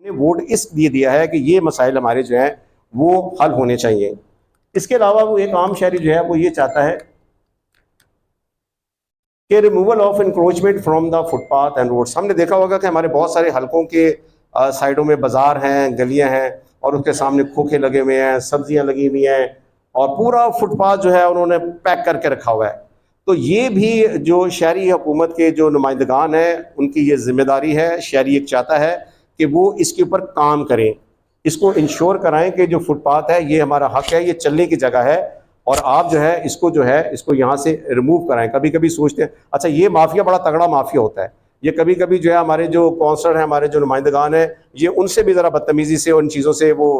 ने वोट इसलिए दिया है कि ये मसाइल हमारे जो है वो हल होने चाहिए। इसके अलावा वो एक आम शहरी जो है वो ये चाहता है कि removal of encroachment from the footpath and roads. हमने देखा होगा कि हमारे बहुत सारे हलकों के साइडों में बाजार हैं, गलियां हैं और उसके सामने खोखे लगे हुए हैं, सब्जियां लगी हुई हैं और पूरा फुटपाथ जो है उन्होंने पैक करके रखा हुआ है। तो ये भी जो शहरी हुकूमत के जो नुमाइंदगान हैं उनकी ये जिम्मेदारी है। शहरी एक चाहता है कि वो इसके ऊपर काम करें, इसको इंश्योर कराएं कि जो फुटपाथ है ये हमारा हक है, ये चलने की जगह है और आप जो है इसको यहाँ से रिमूव कराएं। कभी कभी सोचते हैं अच्छा ये माफिया बड़ा तगड़ा माफिया होता है, ये कभी कभी जो है हमारे जो कौंसलर हैं, हमारे जो नुमाइंदगान हैं, ये उनसे भी ज़रा बदतमीज़ी से उन चीज़ों से वो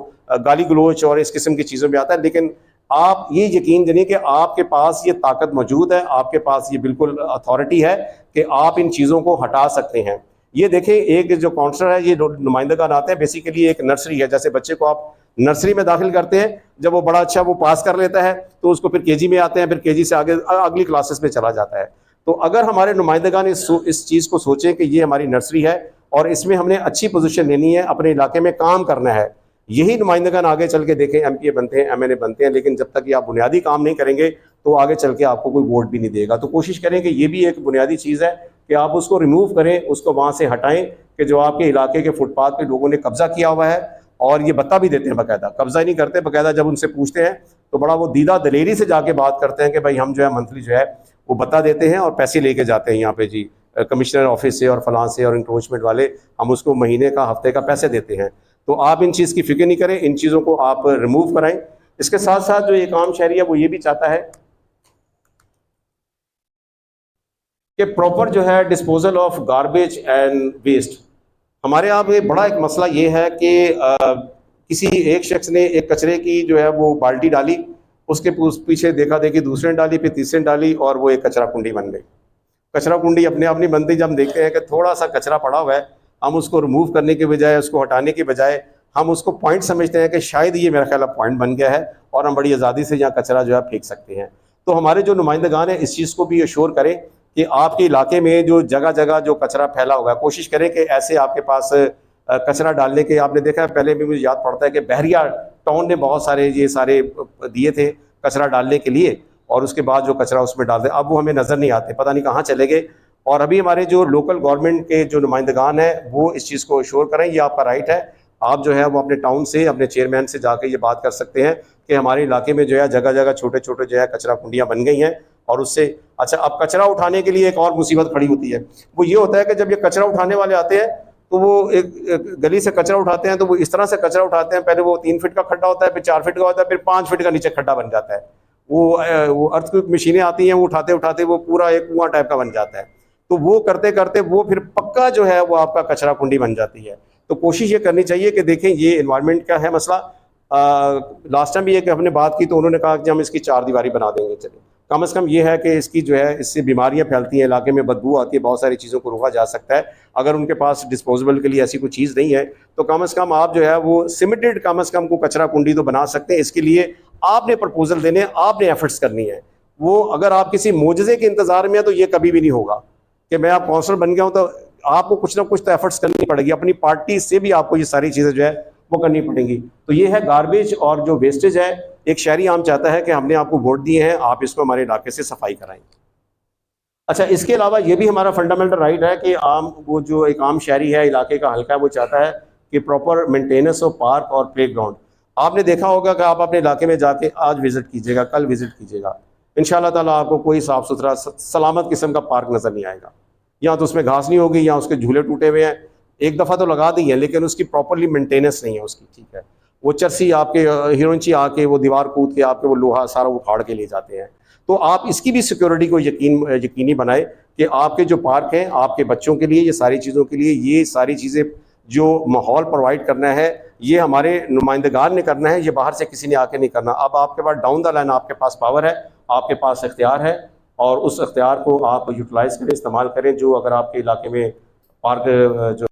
गाली गलोच और इस किस्म की चीज़ों में आता है। लेकिन आप ये यकीन जानिए कि आपके पास ये ताकत मौजूद है, आपके पास ये बिल्कुल अथॉरिटी है कि आप इन चीज़ों को हटा सकते हैं। ये देखें, एक जो काउंसलर है, ये नुमाइंदगान आते हैं, बेसिकली एक नर्सरी है। जैसे बच्चे को आप नर्सरी में दाखिल करते हैं, जब वो बड़ा अच्छा वो पास कर लेता है तो उसको फिर केजी में आते हैं, फिर केजी से आगे अगली क्लासेस में चला जाता है। तो अगर हमारे नुमाइंदगान इस चीज़ को सोचें कि ये हमारी नर्सरी है और इसमें हमने अच्छी पोजीशन लेनी है, अपने इलाके में काम करना है, यही नुमाइंदगान आगे चल के देखें एमपीए बनते हैं, एमएनए बनते हैं। लेकिन जब तक ये आप बुनियादी काम नहीं करेंगे तो आगे चल के आपको कोई वोट भी नहीं देगा। तो कोशिश करें कि ये भी एक बुनियादी चीज़ है कि आप उसको रिमूव करें, उसको वहाँ से हटाएं कि जो आपके इलाके के फुटपाथ पे लोगों ने कब्जा किया हुआ है। और ये बता भी देते हैं, बाकायदा कब्जा ही नहीं करते, बाकायदा जब उनसे पूछते हैं तो बड़ा वो दीदा दलेरी से जाके बात करते हैं कि भाई हम जो है मंथली जो है वो बता देते हैं और पैसे लेके जाते हैं यहाँ पे जी कमिश्नर ऑफिस से और फलां से और इंक्रोचमेंट वाले, हम उसको महीने का हफ्ते का पैसे देते हैं। तो आप इन चीज़ की फिक्र नहीं करें, इन चीज़ों को आप रिमूव कराएं। इसके साथ साथ जो एक आम शहरी है वो ये भी चाहता है कि प्रॉपर जो है disposal of garbage and waste. हमारे यहाँ पे बड़ा एक मसला ये है कि किसी एक शख्स ने एक कचरे की जो है वो बाल्टी डाली, उसके पीछे देखा देखी दूसरे ने डाली, फिर तीसरे ने डाली और वो एक कचरा कुंडी बन गई। कचरा कुंडी अपने आप नहीं बनती। जब हम देखते हैं कि थोड़ा सा कचरा पड़ा हुआ है, हम उसको रिमूव करने के बजाय, उसको हटाने के बजाय हम उसको पॉइंट समझते हैं कि शायद ये मेरा ख्याल पॉइंट बन गया है और हम बड़ी आज़ादी से यहाँ कचरा जो है फेंक सकते हैं। तो हमारे जो नुमाइंदगान हैं इस चीज़ को भी अश्योर करें कि आपके इलाके में जो जगह जगह जो कचरा फैला हुआ है, कोशिश करें कि ऐसे आपके पास कचरा डालने के, आपने देखा है पहले भी मुझे याद पड़ता है कि बहरिया टाउन ने बहुत सारे ये सारे दिए थे कचरा डालने के लिए और उसके बाद जो कचरा उसमें डालते, अब वो हमें नज़र नहीं आते, पता नहीं कहाँ चले गए। और अभी हमारे जो लोकल गवर्नमेंट के जो नुमाइंदगान हैं वो इस चीज़ को अश्योर करें, ये आपका राइट है। आप जो है वो अपने टाउन से, अपने चेयरमैन से जाकर ये बात कर सकते हैं कि हमारे इलाके में जो है जगह जगह छोटे छोटे जो है कचरा कुंडियाँ बन गई हैं और उससे अच्छा। अब कचरा उठाने के लिए एक और मुसीबत खड़ी होती है, वो ये होता है कि जब ये कचरा उठाने वाले आते हैं तो वो एक गली से कचरा उठाते हैं, तो वो इस तरह से कचरा उठाते हैं, पहले वो 3 फीट का खड्डा होता है, फिर 4 फीट का होता है, फिर 5 फीट का नीचे खड्डा बन जाता है। वो अर्थक्वेक मशीनें आती हैं, वो उठाते उठाते वो पूरा एक कुआं टाइप का बन जाता है। तो वो करते करते वो फिर पक्का जो है वो आपका कचरा कुंडी बन जाती है। तो कोशिश ये करनी चाहिए कि देखें ये इन्वायरमेंट का है मसला। लास्ट टाइम भी एक हमने बात की तो उन्होंने कहा कि हम इसकी 4 दीवारी बना देंगे। चलिए कम से कम ये है कि इसकी जो है इससे बीमारियां फैलती हैं, इलाके में बदबू आती है, बहुत सारी चीज़ों को रोका जा सकता है। अगर उनके पास डिस्पोजेबल के लिए ऐसी कोई चीज़ नहीं है तो कम से कम आप जो है वो सिमेंटेड कम से कम को कचरा कुंडी तो बना सकते हैं। इसके लिए आपने प्रपोजल देने, आपने एफर्ट्स करनी है। वो अगर आप किसी मोजज़े के इंतज़ार में है तो ये कभी भी नहीं होगा कि मैं आप काउंसलर बन गया हूँ, तो आपको कुछ ना कुछ तो एफर्ट्स करनी पड़ेगी, अपनी पार्टी से भी आपको ये सारी चीज़ें जो है वो करनी पड़ेंगी। तो ये है गार्बेज और जो वेस्टेज है। एक शहरी आम चाहता है कि हमने आपको वोट दिए हैं, आप इसको हमारे इलाके से सफाई कराएं। अच्छा, इसके अलावा ये भी हमारा फंडामेंटल राइट है कि वो जो एक आम शहरी है, इलाके का हल्का है, वो चाहता है कि प्रॉपर मेंटेनेंस ऑफ पार्क और प्ले ग्राउंड। आपने देखा होगा कि आप अपने इलाके में जाके आज विजिट कीजिएगा, कल विजिट कीजिएगा, इंशाल्लाह ताला आपको कोई साफ़ सुथरा सलामत किस्म का पार्क नज़र नहीं आएगा। या तो उसमें घास नहीं होगी या उसके झूले टूटे हुए हैं, एक दफ़ा तो लगा दी है लेकिन उसकी प्रॉपरली मेंटेनेंस नहीं है उसकी, ठीक है। वो चरसी आपके हीरोइंची आके वो दीवार कूद के आपके वो लोहा सारा उखाड़ के ले जाते हैं। तो आप इसकी भी सिक्योरिटी को यकीनी बनाए कि आपके जो पार्क हैं आपके बच्चों के लिए, ये सारी चीज़ों के लिए, ये सारी चीज़ें जो माहौल प्रोवाइड करना है ये हमारे नुमाइंदगान ने करना है, ये बाहर से किसी ने आके नहीं करना। अब आपके पास डाउन द लाइन आपके पास पावर है, आपके पास इख्तियार है और उस इख्तियार को आप यूटिलाइज़ करें, इस्तेमाल करें। जो अगर आपके इलाके में पार्क जो